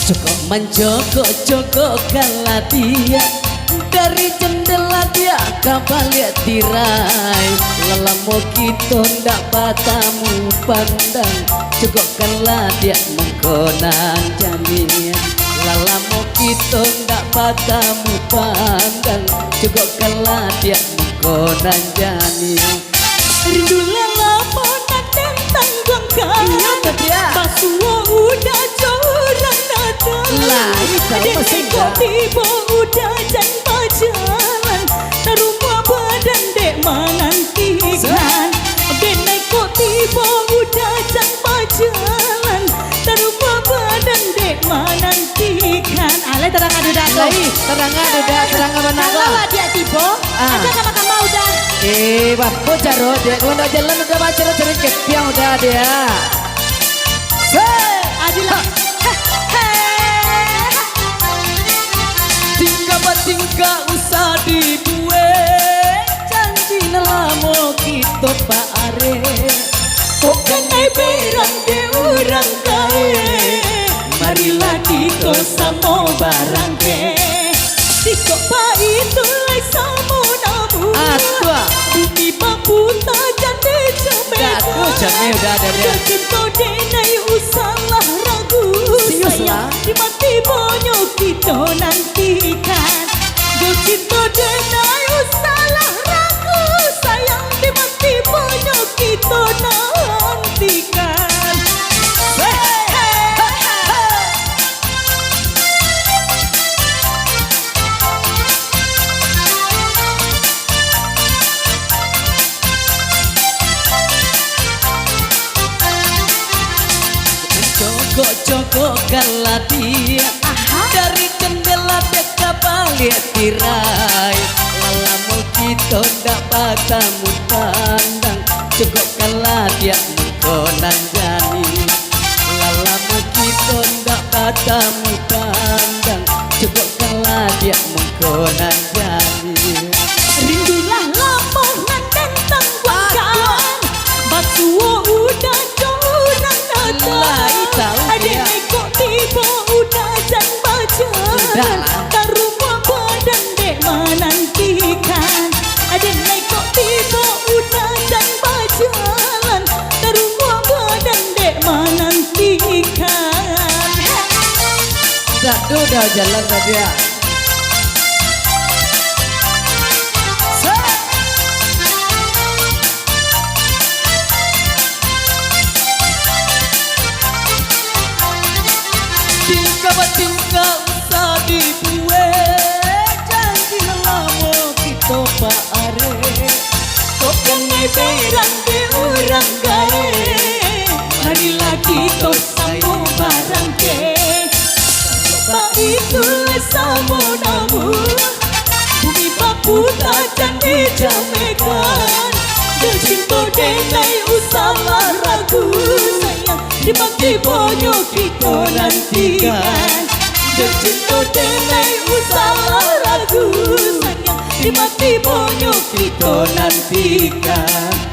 Cukup menjogo-jogo kala dia dari jendela dia kapal lihat tirai. Lelamo kita ndak batamu pandang. Cukup kala dia mengkonan jamian. Lelamo kita ndak batamu pandang. Cukup kala dia mengkonan jamian. Rindu lelamo nanten tanggung kan. Iya dia. Pasuo udah curang nada. Lah itu masih tiba udah jan pajalan. Terumah badan dek menantikan. Denai kok tiba udah jan pajalan. Terumah badan dek menantikan. Ale terang adu dah. Terang ada mana Kalau dia tiba, ada sama-sama udah. Bapak jaro dia kalau ndak jalan udah baca cari kepiang udah dia. Adilah. Tingkah usah dibuat janji nelamo kita Pak Are. Kok kenai berang de urang kae. Marilah kita sama barang ke. Tiko pa itu lai samo namu. Atua Bumi paputa jande jamega. Gaku jame udah ada dia. Cinta denai usalah ragu. Sayang di mati bonyo kita nantikan. Cinta denai usalah ragu. Sayang di mati bonyo kita nantikan. Jogo-jogo kala dia dari jendela dia kapal lihat tirai. Lelamo kita ndak batamu pandang. Cukup kala dia mengkonan jani. Lelamo kita ndak batamu pandang. Cukup kala dia mengkonan jani. Rindulah lampau nanten tangguhkan. Batuo udah curang nada. Adek kok tiba udah jan pacaran. Karumah badan dek menantikan. Adek kok tiba udah jan pacaran. Karumah badan dek menantikan. Udah jalan tadi ya. Tingkah usah dibuat janji nelamo kita Pak Are. Kok kenai berang de urang gae. Marilah kita sambung barang ke. Pak itu sama namu. Bumi paputa jandi jamekan. Cinta denai usalah ragu. Sayang di mati bonyo kita nantikan. Cinta denai usalah ragu. Sayang di mati bonyo kita nantikan.